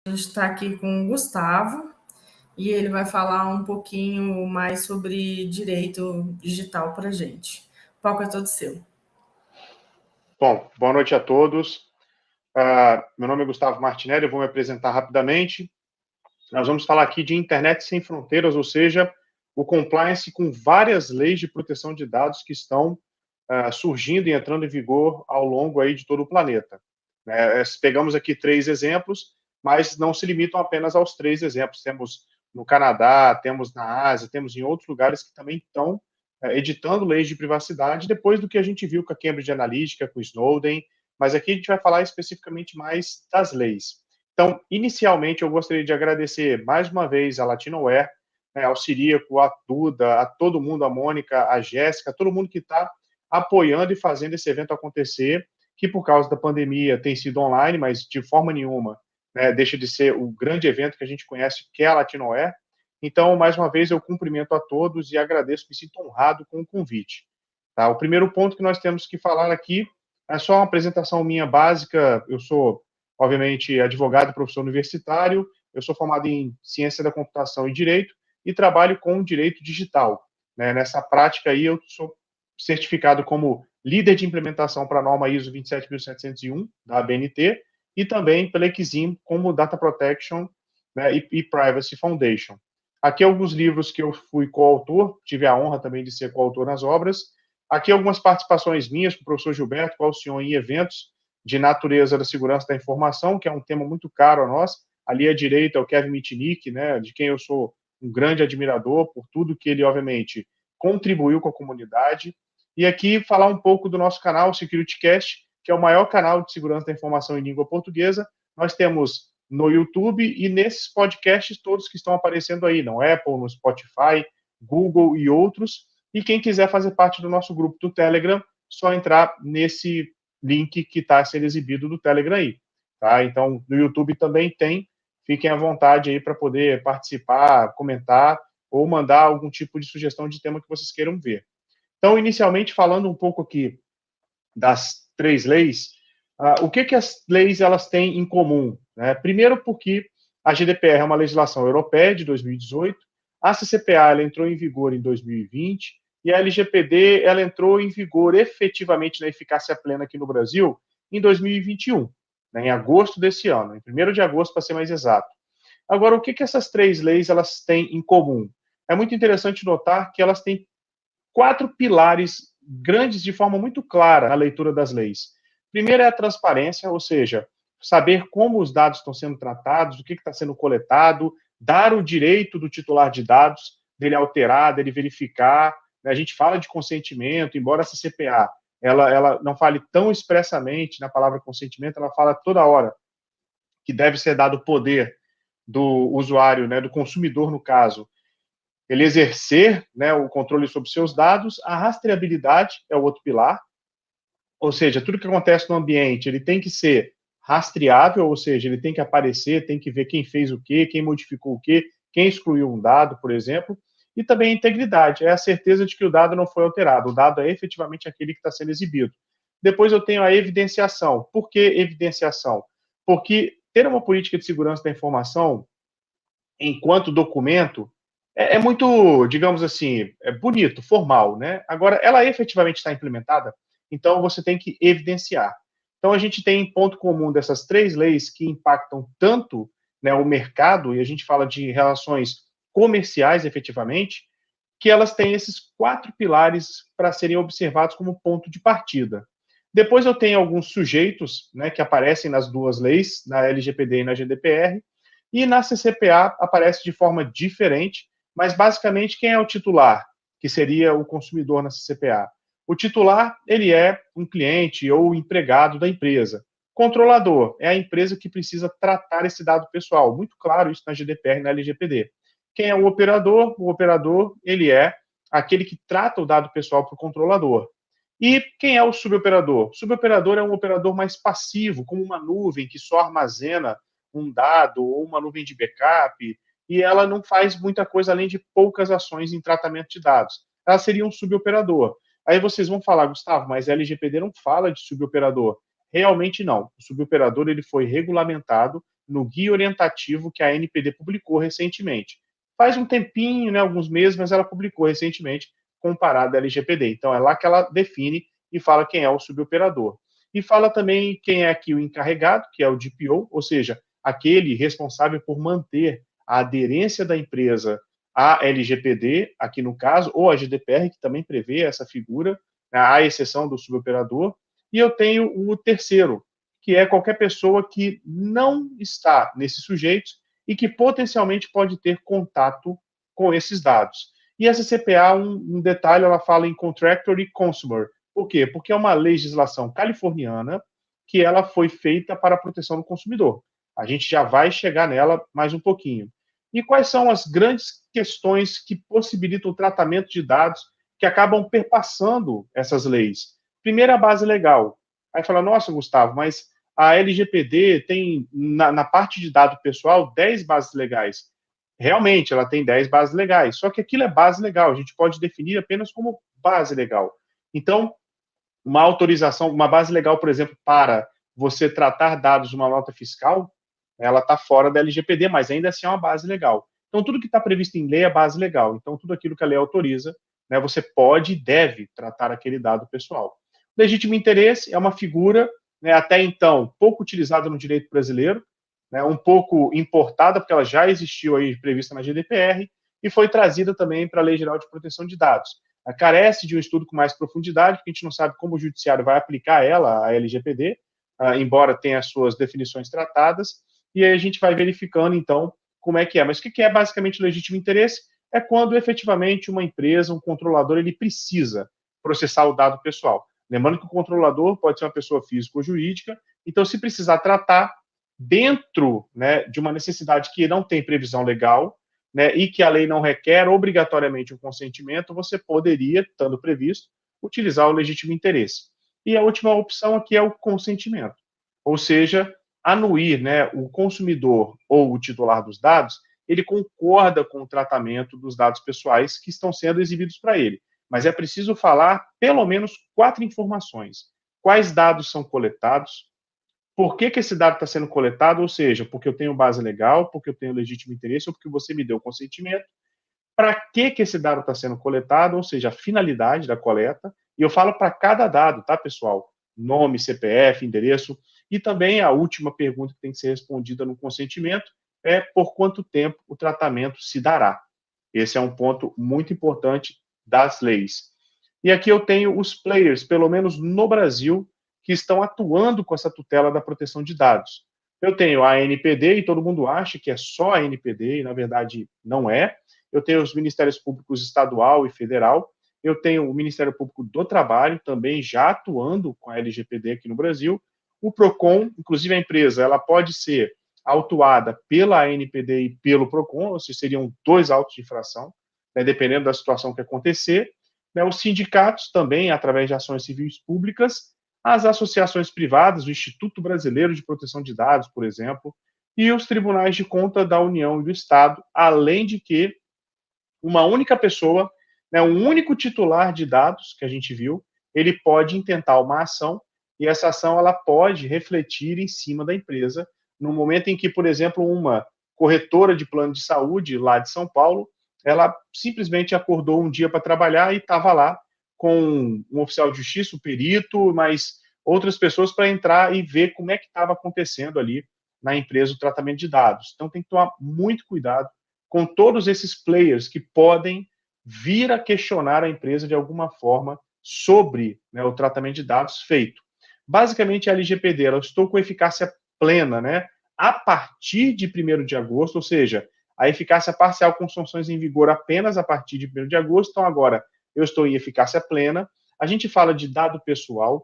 A gente está aqui com o Gustavo e ele vai falar um pouquinho mais sobre direito digital para a gente. O palco é todo seu. Bom, boa noite a todos. Meu nome é Gustavo Martinelli, eu vou me apresentar rapidamente. Nós vamos falar aqui de internet sem fronteiras, ou seja, o compliance com várias leis de proteção de dados que estão surgindo e entrando em vigor ao longo aí de todo o planeta. Pegamos aqui 3 exemplos, mas não se limitam apenas aos 3 exemplos. Temos no Canadá, temos na Ásia, temos em outros lugares que também estão editando leis de privacidade, depois do que a gente viu com a Cambridge Analytica, com o Snowden, mas aqui a gente vai falar especificamente mais das leis. Então, inicialmente, eu gostaria de agradecer mais uma vez a Latinoware, ao Ciríaco, a Duda, a todo mundo, a Mônica, a Jéssica, todo mundo que está apoiando e fazendo esse evento acontecer, que por causa da pandemia tem sido online, mas de forma nenhuma deixa de ser o grande evento que a gente conhece, que é a Latinoware. Então, mais uma vez, eu cumprimento a todos e agradeço, me sinto honrado com o convite. Tá? O primeiro ponto que nós temos que falar aqui é só uma apresentação minha básica. Eu sou, obviamente, advogado e professor universitário, eu sou formado em ciência da computação e direito e trabalho com direito digital. Nessa prática aí, eu sou certificado como líder de implementação para a norma ISO 27701, da ABNT, e também pela Exim como Data Protection e Privacy Foundation. Aqui alguns livros que eu fui coautor, tive a honra também de ser coautor nas obras. Aqui algumas participações minhas com o professor Gilberto, com o senhor em eventos de natureza da segurança da informação, que é um tema muito caro a nós. Ali à direita é o Kevin Mitnick, de quem eu sou um grande admirador por tudo que ele, obviamente, contribuiu com a comunidade. E aqui falar um pouco do nosso canal, SecurityCast, que é o maior canal de segurança da informação em língua portuguesa. Nós temos no YouTube e nesses podcasts todos que estão aparecendo aí, no Apple, no Spotify, Google e outros. E quem quiser fazer parte do nosso grupo do Telegram, só entrar nesse link que está sendo exibido do Telegram aí. Tá? Então, no YouTube também tem. Fiquem à vontade aí para poder participar, comentar ou mandar algum tipo de sugestão de tema que vocês queiram ver. Então, inicialmente, falando um pouco aqui das 3 leis, o que as leis elas têm em comum? Primeiro, porque a GDPR é uma legislação europeia de 2018, a CCPA ela entrou em vigor em 2020 e a LGPD ela entrou em vigor efetivamente na eficácia plena aqui no Brasil em 2021, em agosto desse ano, em 1º de agosto, para ser mais exato. Agora, o que essas 3 leis elas têm em comum? É muito interessante notar que elas têm 4 pilares grandes de forma muito clara na leitura das leis. Primeiro é a transparência, ou seja, saber como os dados estão sendo tratados, o que está sendo coletado, dar o direito do titular de dados, dele alterar, dele verificar. A gente fala de consentimento, embora essa CPA ela não fale tão expressamente na palavra consentimento, ela fala toda hora que deve ser dado o poder do usuário, do consumidor, no caso, ele exercer o controle sobre seus dados. A rastreabilidade é o outro pilar, ou seja, tudo que acontece no ambiente, ele tem que ser rastreável, ou seja, ele tem que aparecer, tem que ver quem fez o quê, quem modificou o quê, quem excluiu um dado, por exemplo, e também a integridade, é a certeza de que o dado não foi alterado, o dado é efetivamente aquele que está sendo exibido. Depois eu tenho a evidenciação. Por que evidenciação? Porque ter uma política de segurança da informação enquanto documento é muito, digamos assim, bonito, formal, Agora, ela efetivamente está implementada, então você tem que evidenciar. Então, a gente tem em ponto comum dessas 3 leis que impactam tanto o mercado, e a gente fala de relações comerciais, efetivamente, que elas têm esses 4 pilares para serem observados como ponto de partida. Depois eu tenho alguns sujeitos que aparecem nas 2 leis, na LGPD e na GDPR, e na CCPA aparece de forma diferente, mas basicamente quem é o titular, que seria o consumidor na CCPA? O titular, ele é um cliente ou empregado da empresa. Controlador é a empresa que precisa tratar esse dado pessoal. Muito claro isso na GDPR e na LGPD. Quem é o operador? O operador, ele é aquele que trata o dado pessoal para o controlador. E quem é o suboperador? O suboperador é um operador mais passivo, como uma nuvem que só armazena um dado ou uma nuvem de backup, e ela não faz muita coisa além de poucas ações em tratamento de dados. Ela seria um suboperador. Aí vocês vão falar, Gustavo, mas a LGPD não fala de suboperador. Realmente não. O suboperador ele foi regulamentado no guia orientativo que a ANPD publicou recentemente. Faz um tempinho, né, alguns meses, mas ela publicou recentemente comparado à LGPD. Então, é lá que ela define e fala quem é o suboperador. E fala também quem é aqui o encarregado, que é o DPO, ou seja, aquele responsável por manter a aderência da empresa à LGPD, aqui no caso, ou a GDPR, que também prevê essa figura, né, à exceção do suboperador. E eu tenho o terceiro, que é qualquer pessoa que não está nesses sujeitos e que potencialmente pode ter contato com esses dados. E essa CPA, um detalhe, ela fala em contractor e consumer. Por quê? Porque é uma legislação californiana que ela foi feita para a proteção do consumidor. A gente já vai chegar nela mais um pouquinho. E quais são as grandes questões que possibilitam o tratamento de dados que acabam perpassando essas leis? Primeiro, a base legal. Aí fala, nossa, Gustavo, mas a LGPD tem, na parte de dado pessoal, 10 bases legais. Realmente, ela tem 10 bases legais, só que aquilo é base legal, a gente pode definir apenas como base legal. Então, uma autorização, uma base legal, por exemplo, para você tratar dados de uma nota fiscal, ela está fora da LGPD, mas ainda assim é uma base legal. Então, tudo que está previsto em lei é base legal. Então, tudo aquilo que a lei autoriza, né, você pode e deve tratar aquele dado pessoal. Legítimo interesse é uma figura, né, até então, pouco utilizada no direito brasileiro, né, um pouco importada, porque ela já existiu aí prevista na GDPR, e foi trazida também para a Lei Geral de Proteção de Dados. Carece de um estudo com mais profundidade, porque a gente não sabe como o judiciário vai aplicar ela, a LGPD, embora tenha as suas definições tratadas, e aí a gente vai verificando, então, como é que é. Mas o que é basicamente legítimo interesse? É quando efetivamente uma empresa, um controlador, ele precisa processar o dado pessoal. Lembrando que o controlador pode ser uma pessoa física ou jurídica, então se precisar tratar dentro, né, de uma necessidade que não tem previsão legal, né, e que a lei não requer obrigatoriamente um consentimento, você poderia, estando previsto, utilizar o legítimo interesse. E a última opção aqui é o consentimento, ou seja, anuir, né, o consumidor ou o titular dos dados, ele concorda com o tratamento dos dados pessoais que estão sendo exibidos para ele. Mas é preciso falar pelo menos 4 informações. Quais dados são coletados? Por que esse dado está sendo coletado? Ou seja, porque eu tenho base legal, porque eu tenho legítimo interesse ou porque você me deu consentimento. Para que esse dado está sendo coletado? Ou seja, a finalidade da coleta. E eu falo para cada dado, tá, pessoal? Nome, CPF, endereço. E também a última pergunta que tem que ser respondida no consentimento é por quanto tempo o tratamento se dará. Esse é um ponto muito importante das leis. E aqui eu tenho os players, pelo menos no Brasil, que estão atuando com essa tutela da proteção de dados. Eu tenho a ANPD, e todo mundo acha que é só a ANPD, e na verdade não é. Eu tenho os Ministérios Públicos Estadual e Federal. Eu tenho o Ministério Público do Trabalho, também já atuando com a LGPD aqui no Brasil. O PROCON, inclusive a empresa, ela pode ser autuada pela ANPD e pelo PROCON, ou seja, seriam 2 autos de infração, né, dependendo da situação que acontecer. Né, os sindicatos também, através de ações civis públicas, as associações privadas, o Instituto Brasileiro de Proteção de Dados, por exemplo, e os tribunais de conta da União e do Estado, além de que uma única pessoa, né, um único titular de dados que a gente viu, ele pode intentar uma ação e essa ação ela pode refletir em cima da empresa no momento em que, por exemplo, uma corretora de plano de saúde lá de São Paulo, ela simplesmente acordou um dia para trabalhar e estava lá com um oficial de justiça, um perito, mas outras pessoas para entrar e ver como é que estava acontecendo ali na empresa o tratamento de dados. Então tem que tomar muito cuidado com todos esses players que podem vir a questionar a empresa de alguma forma sobre, né, o tratamento de dados feito. Basicamente, a LGPD, ela estou com eficácia plena, né, a partir de 1º de agosto, ou seja, a eficácia parcial com sanções em vigor apenas a partir de 1º de agosto, então agora eu estou em eficácia plena. A gente fala de dado pessoal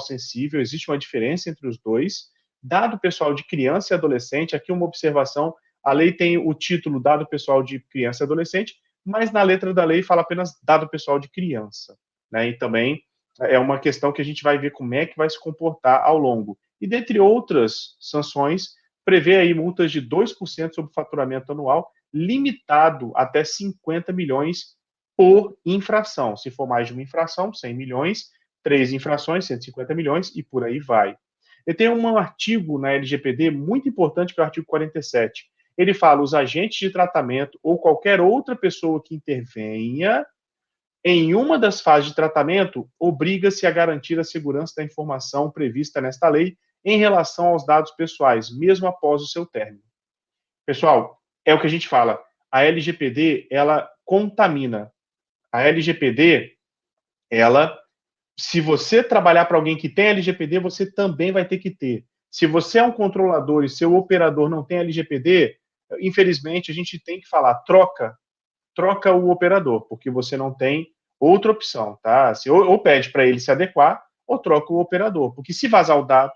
sensível, existe uma diferença entre os dois, dado pessoal de criança e adolescente, aqui uma observação, a lei tem o título dado pessoal de criança e adolescente, mas na letra da lei fala apenas dado pessoal de criança, né? E também é uma questão que a gente vai ver como é que vai se comportar ao longo. E dentre outras sanções, prevê aí multas de 2% sobre o faturamento anual, limitado até 50 milhões por infração. Se for mais de uma infração, 100 milhões, 3 infrações, 150 milhões e por aí vai. Ele tem um artigo na LGPD muito importante, que é o artigo 47. Ele fala: os agentes de tratamento ou qualquer outra pessoa que intervenha em uma das fases de tratamento obriga-se a garantir a segurança da informação prevista nesta lei em relação aos dados pessoais, mesmo após o seu término. Pessoal, é o que a gente fala. A LGPD, ela contamina. A LGPD, ela, se você trabalhar para alguém que tem LGPD, você também vai ter que ter. Se você é um controlador e seu operador não tem LGPD, infelizmente a gente tem que falar, troca o operador, porque você não tem outra opção, tá? Ou pede para ele se adequar, ou troca o operador, porque se vazar o dado,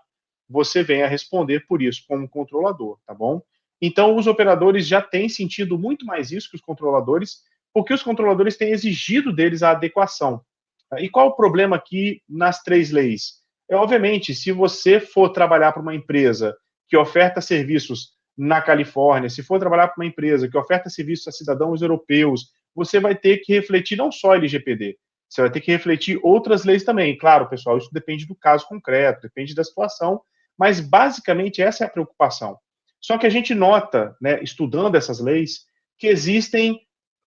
você vem a responder por isso como controlador, tá bom? Então, os operadores já têm sentido muito mais isso que os controladores, porque os controladores têm exigido deles a adequação. E qual o problema aqui nas três leis? Obviamente, se você for trabalhar para uma empresa que oferta serviços na Califórnia, se for trabalhar para uma empresa que oferta serviços a cidadãos europeus, você vai ter que refletir não só LGPD, você vai ter que refletir outras leis também. Claro, pessoal, isso depende do caso concreto, depende da situação, mas basicamente essa é a preocupação. Só que a gente nota, né, estudando essas leis, que existem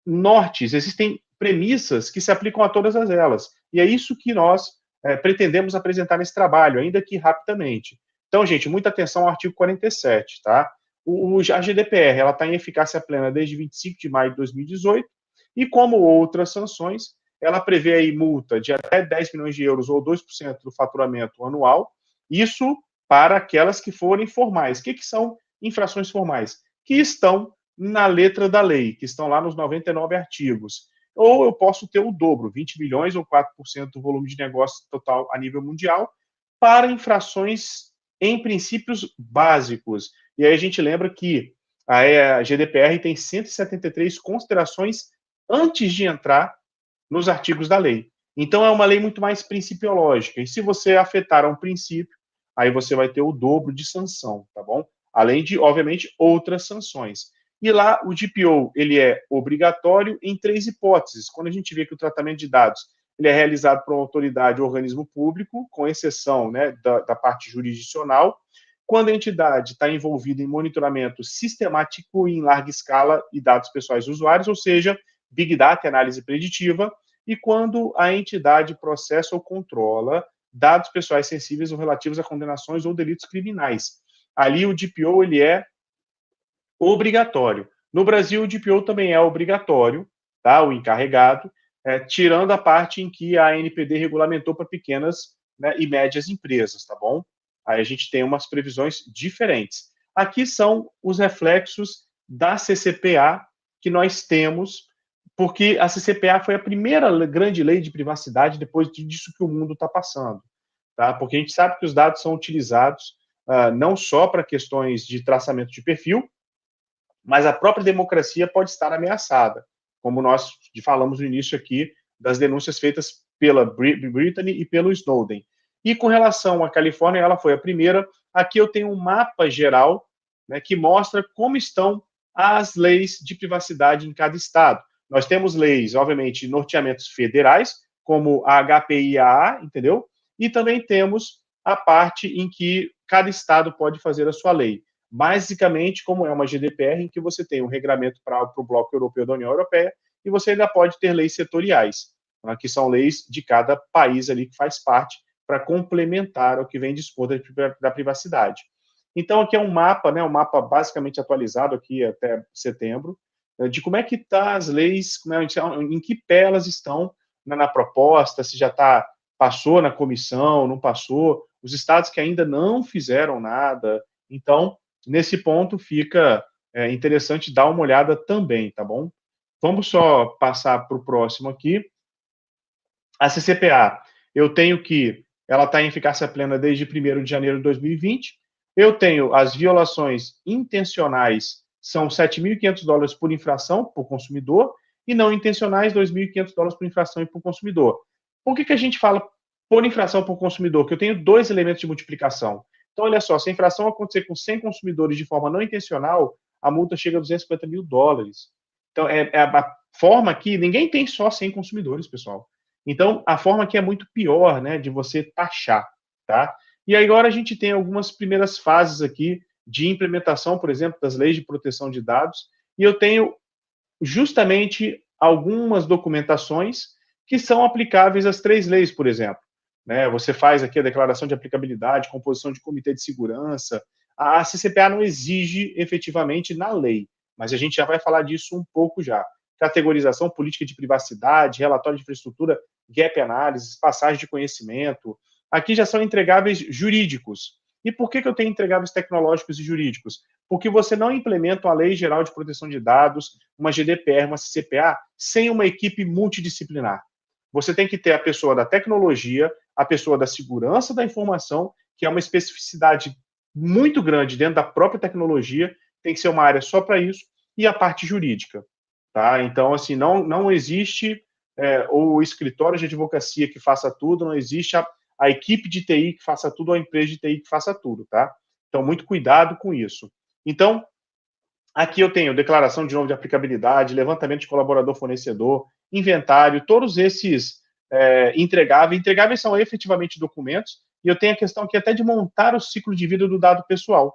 nortes, existem premissas que se aplicam a todas elas. E é isso que nós pretendemos apresentar nesse trabalho, ainda que rapidamente. Então, gente, muita atenção ao artigo 47, tá? A GDPR ela está em eficácia plena desde 25 de maio de 2018 e, como outras sanções, ela prevê aí multa de até 10 milhões de euros ou 2% do faturamento anual, isso para aquelas que forem formais. O que são infrações formais? Que estão na letra da lei, que estão lá nos 99 artigos. Ou eu posso ter o dobro, 20 milhões ou 4% do volume de negócio total a nível mundial, para infrações em princípios básicos. E aí a gente lembra que a GDPR tem 173 considerações antes de entrar nos artigos da lei. Então é uma lei muito mais principiológica. E se você afetar a um princípio, aí você vai ter o dobro de sanção, tá bom? Além de, obviamente, outras sanções. E lá o DPO ele é obrigatório em três hipóteses. Quando a gente vê que o tratamento de dados ele é realizado por uma autoridade ou organismo público, com exceção, né, da parte jurisdicional, quando a entidade está envolvida em monitoramento sistemático e em larga escala e dados pessoais dos usuários, ou seja, Big Data e análise preditiva, e quando a entidade processa ou controla dados pessoais sensíveis ou relativos a condenações ou delitos criminais. Ali o DPO ele é obrigatório. No Brasil, o DPO também é obrigatório, tá? O encarregado, tirando a parte em que a ANPD regulamentou para pequenas, né, e médias empresas, tá bom? Aí a gente tem umas previsões diferentes. Aqui são os reflexos da CCPA que nós temos, porque a CCPA foi a primeira grande lei de privacidade depois disso que o mundo está passando, tá? Porque a gente sabe que os dados são utilizados não só para questões de traçamento de perfil, mas a própria democracia pode estar ameaçada, como nós falamos no início aqui das denúncias feitas pela Britney e pelo Snowden. E com relação à Califórnia, ela foi a primeira. Aqui eu tenho um mapa geral, né, que mostra como estão as leis de privacidade em cada estado. Nós temos leis, obviamente, norteamentos federais, como a HPIAA, entendeu? E também temos a parte em que cada estado pode fazer a sua lei. Basicamente, como é uma GDPR, em que você tem um regramento para o Bloco Europeu da União Europeia, e você ainda pode ter leis setoriais, né, que são leis de cada país ali que faz parte, para complementar o que vem dispor da privacidade. Então, aqui é um mapa, né, um mapa basicamente atualizado aqui até setembro, de como é que tá as leis, em que pé elas estão na proposta, se já passou na comissão, não passou, os estados que ainda não fizeram nada. Então, nesse ponto fica interessante dar uma olhada também, tá bom? Vamos só passar para o próximo aqui. A CCPA, eu tenho que ela está em eficácia plena desde 1º de janeiro de 2020. Eu tenho as violações intencionais, são $7.500 por infração por consumidor, e não intencionais, $2.500 por infração e por consumidor. Por que a gente fala por infração por consumidor? Porque eu tenho dois elementos de multiplicação. Então, olha só, se a infração acontecer com 100 consumidores de forma não intencional, a multa chega a $250 mil. Então, a forma aqui, ninguém tem só 100 consumidores, pessoal. Então, a forma aqui é muito pior, né, de você taxar, tá? E aí agora a gente tem algumas primeiras fases aqui de implementação, por exemplo, das leis de proteção de dados, e eu tenho justamente algumas documentações que são aplicáveis às 3 leis, por exemplo. Né? Você faz aqui a declaração de aplicabilidade, composição de comitê de segurança. A CCPA não exige efetivamente na lei, mas a gente já vai falar disso um pouco já. Categorização, política de privacidade, relatório de infraestrutura, gap analysis, passagem de conhecimento. Aqui já são entregáveis jurídicos. E por que eu tenho entregáveis tecnológicos e jurídicos? Porque você não implementa uma Lei Geral de Proteção de Dados, uma GDPR, uma CCPA, sem uma equipe multidisciplinar. Você tem que ter a pessoa da tecnologia, a pessoa da segurança da informação, que é uma especificidade muito grande dentro da própria tecnologia, tem que ser uma área só para isso, e a parte jurídica. Tá? Então, assim, não existe o escritório de advocacia que faça tudo, não existe a equipe de TI que faça tudo, ou a empresa de TI que faça tudo, tá? Então, muito cuidado com isso. Então, aqui eu tenho declaração de novo de aplicabilidade, levantamento de colaborador-fornecedor, inventário, todos esses entregáveis. Entregáveis são efetivamente documentos, e eu tenho a questão aqui até de montar o ciclo de vida do dado pessoal,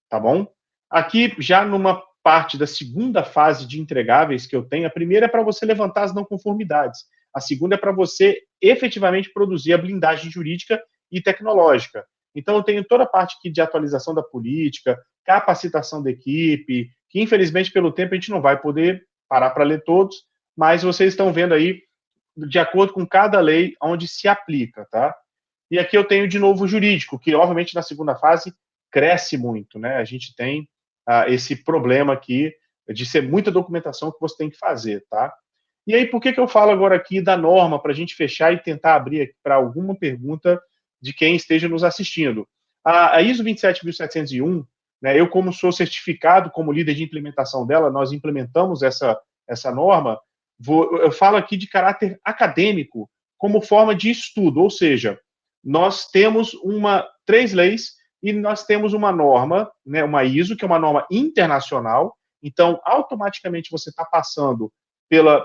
tá bom? Aqui, já numa parte da segunda fase de entregáveis que eu tenho, a primeira é para você levantar as não conformidades, a segunda é para você efetivamente produzir a blindagem jurídica e tecnológica. Então, eu tenho toda a parte aqui de atualização da política, capacitação da equipe, que infelizmente pelo tempo a gente não vai poder parar para ler todos, mas vocês estão vendo aí, de acordo com cada lei, onde se aplica, tá? E aqui eu tenho de novo o jurídico, que obviamente na segunda fase cresce muito, né? A gente tem esse problema aqui de ser muita documentação que você tem que fazer, tá? E aí, por que eu falo agora aqui da norma, para a gente fechar e tentar abrir para alguma pergunta de quem esteja nos assistindo? A ISO 27701, né, eu como sou certificado como líder de implementação dela, nós implementamos essa norma, eu falo aqui de caráter acadêmico, como forma de estudo, ou seja, nós temos 3 leis e nós temos uma norma, né, uma ISO, que é uma norma internacional, então automaticamente você está passando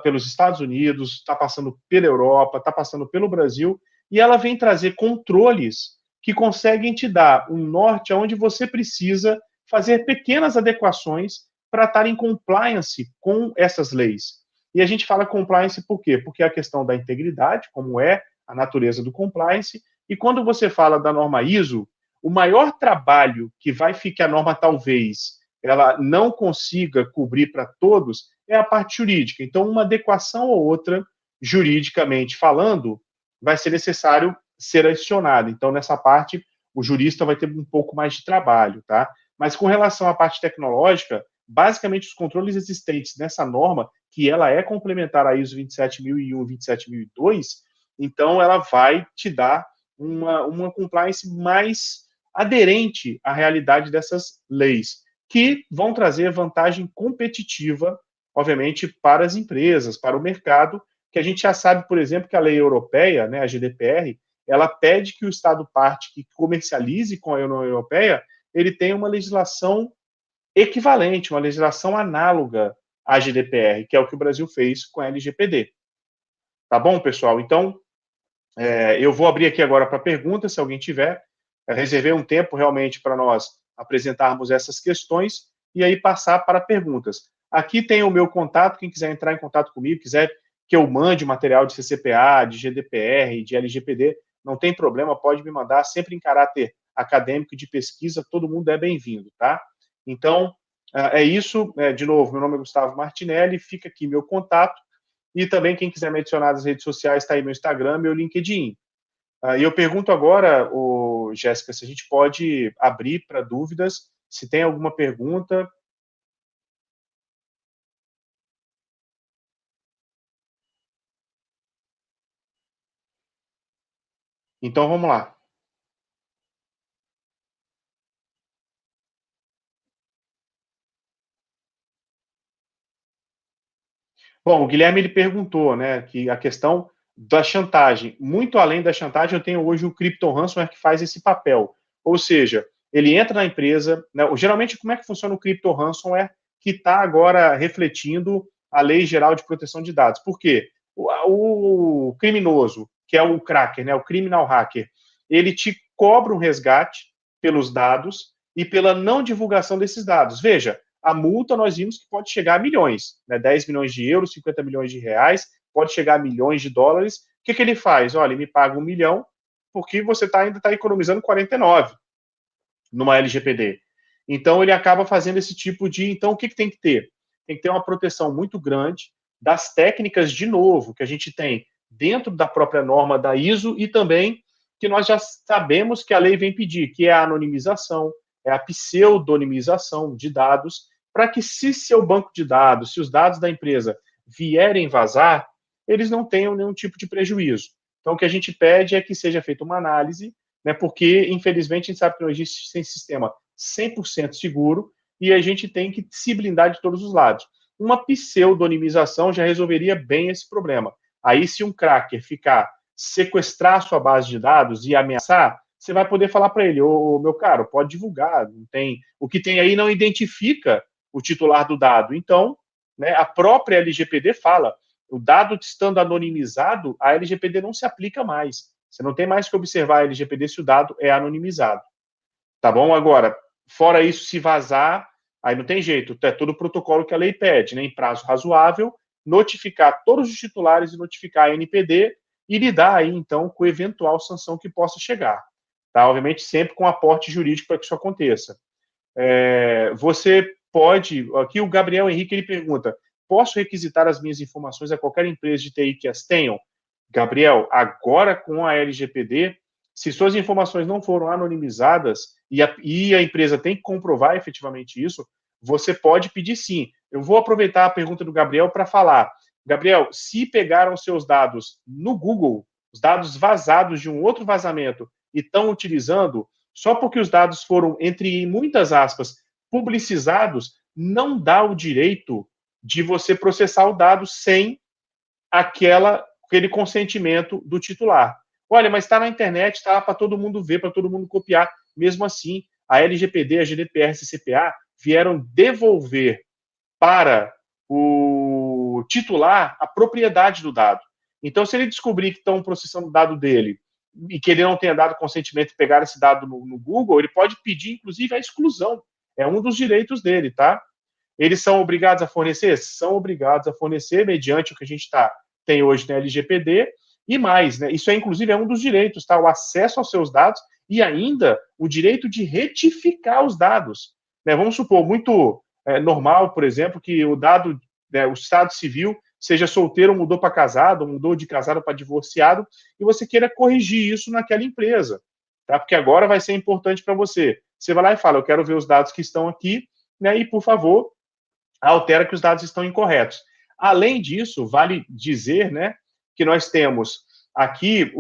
pelos Estados Unidos, está passando pela Europa, está passando pelo Brasil, e ela vem trazer controles que conseguem te dar um norte onde você precisa fazer pequenas adequações para estar em compliance com essas leis. E a gente fala compliance por quê? Porque é a questão da integridade, como é a natureza do compliance, e quando você fala da norma ISO, o maior trabalho que vai ficar a norma talvez ela não consiga cobrir para todos é a parte jurídica. Então, uma adequação ou outra, juridicamente falando, vai ser necessário ser adicionada. Então, nessa parte, o jurista vai ter um pouco mais de trabalho, tá? Mas com relação à parte tecnológica, basicamente os controles existentes nessa norma, que ela é complementar à ISO 27001 e 27002, então ela vai te dar uma compliance mais aderente à realidade dessas leis, que vão trazer vantagem competitiva, obviamente, para as empresas, para o mercado, que a gente já sabe, por exemplo, que a lei europeia, né, a GDPR, ela pede que o Estado parte que comercialize com a União Europeia, ele tenha uma legislação equivalente, uma legislação análoga à GDPR, que é o que o Brasil fez com a LGPD. Tá bom, pessoal? Então, eu vou abrir aqui agora para perguntas, se alguém tiver. Eu reservei um tempo realmente para nós apresentarmos essas questões e aí passar para perguntas. Aqui tem o meu contato, quem quiser entrar em contato comigo, quiser que eu mande material de CCPA, de GDPR, de LGPD, não tem problema, pode me mandar, sempre em caráter acadêmico de pesquisa, todo mundo é bem-vindo, tá? Então, é isso. De novo, meu nome é Gustavo Martinelli, fica aqui meu contato, e também quem quiser me adicionar nas redes sociais, está aí meu Instagram, meu LinkedIn. E eu pergunto agora, Jéssica, se a gente pode abrir para dúvidas, se tem alguma pergunta. Então, vamos lá. Bom, o Guilherme ele perguntou, né, que a questão da chantagem, muito além da chantagem, eu tenho hoje o Crypto Ransomware que faz esse papel. Ou seja, ele entra na empresa, né, geralmente como é que funciona o Crypto Ransomware que está agora refletindo a Lei Geral de Proteção de Dados? Por quê? O criminoso, que é o cracker, né, o criminal hacker, ele te cobra um resgate pelos dados e pela não divulgação desses dados. Veja, a multa nós vimos que pode chegar a milhões, né? 10 milhões de euros, 50 milhões de reais, pode chegar a milhões de dólares. O que ele faz? Olha, ele me paga 1 milhão porque você ainda está economizando 49 numa LGPD. Então, ele acaba fazendo esse tipo de... Então, o que tem que ter? Tem que ter uma proteção muito grande das técnicas, de novo, que a gente tem dentro da própria norma da ISO e também que nós já sabemos que a lei vem pedir, que é a anonimização, é a pseudonimização de dados, para que se seu banco de dados, se os dados da empresa vierem vazar, eles não tenham nenhum tipo de prejuízo. Então, o que a gente pede é que seja feita uma análise, né, porque, infelizmente, a gente sabe que não existe sem sistema 100% seguro e a gente tem que se blindar de todos os lados. Uma pseudonimização já resolveria bem esse problema. Aí, se um cracker sequestrar a sua base de dados e ameaçar, você vai poder falar para ele, ô, meu caro, pode divulgar, não tem, o que tem aí não identifica o titular do dado. Então, né, a própria LGPD fala, o dado estando anonimizado, a LGPD não se aplica mais. Você não tem mais que observar a LGPD se o dado é anonimizado. Tá bom? Agora, fora isso, se vazar, aí não tem jeito. É todo o protocolo que a lei pede, né? Em prazo razoável, notificar todos os titulares e notificar a NPD e lidar aí, então, com eventual sanção que possa chegar. Tá? Obviamente, sempre com aporte jurídico para que isso aconteça. Você pode... Aqui o Gabriel Henrique, ele pergunta, posso requisitar as minhas informações a qualquer empresa de TI que as tenham? Gabriel, agora com a LGPD, se suas informações não foram anonimizadas e a empresa tem que comprovar efetivamente isso, você pode pedir sim. Eu vou aproveitar a pergunta do Gabriel para falar. Gabriel, se pegaram seus dados no Google, os dados vazados de um outro vazamento e estão utilizando, só porque os dados foram, entre muitas aspas, publicizados, não dá o direito de você processar o dado sem aquele consentimento do titular. Olha, mas está na internet, está lá para todo mundo ver, para todo mundo copiar. Mesmo assim, a LGPD, a GDPR e a CCPA vieram devolver para o titular a propriedade do dado. Então, se ele descobrir que estão processando o dado dele e que ele não tenha dado consentimento e pegar esse dado no Google, ele pode pedir, inclusive, a exclusão. É um dos direitos dele, tá? Eles são obrigados a fornecer? São obrigados a fornecer, mediante o que a gente tem hoje na LGPD, e mais, né? Isso inclusive, é um dos direitos, tá? O acesso aos seus dados e ainda o direito de retificar os dados. Né? Vamos supor, muito normal, por exemplo, que o dado, né, o estado civil, seja solteiro, mudou para casado, mudou de casado para divorciado, e você queira corrigir isso naquela empresa, tá? Porque agora vai ser importante para você. Você vai lá e fala, eu quero ver os dados que estão aqui, né, e, por favor, altera que os dados estão incorretos. Além disso, vale dizer, né, que nós temos aqui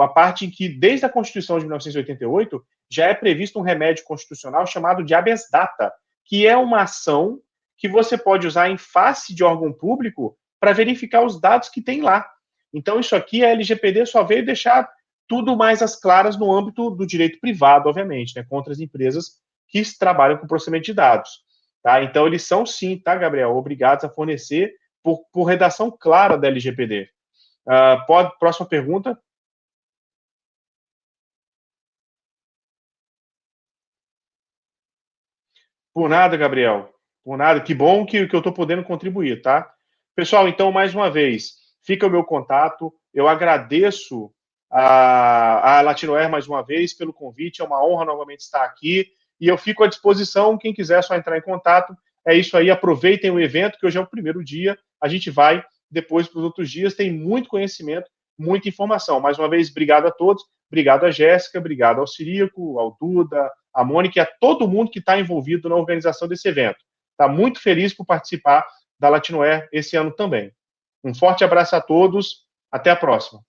a parte em que, desde a Constituição de 1988, já é previsto um remédio constitucional chamado de habeas data, que é uma ação que você pode usar em face de órgão público para verificar os dados que tem lá. Então, isso aqui, a LGPD só veio deixar tudo mais às claras no âmbito do direito privado, obviamente, né, contra as empresas que trabalham com processamento de dados. Tá? Então, eles são sim, tá, Gabriel, obrigados a fornecer por redação clara da LGPD. Próxima pergunta. Por nada, Gabriel. Por nada. Que bom que eu estou podendo contribuir, tá? Pessoal, então, mais uma vez, fica o meu contato. Eu agradeço a Latinoair mais uma vez pelo convite. É uma honra novamente estar aqui. E eu fico à disposição. Quem quiser é só entrar em contato. É isso aí. Aproveitem o evento, que hoje é o primeiro dia. A gente vai depois para os outros dias. Tem muito conhecimento, muita informação. Mais uma vez, obrigado a todos. Obrigado a Jéssica, obrigado ao Cirico, ao Duda, a Mônica e a todo mundo que está envolvido na organização desse evento. Está muito feliz por participar da Latinoair esse ano também. Um forte abraço a todos. Até a próxima.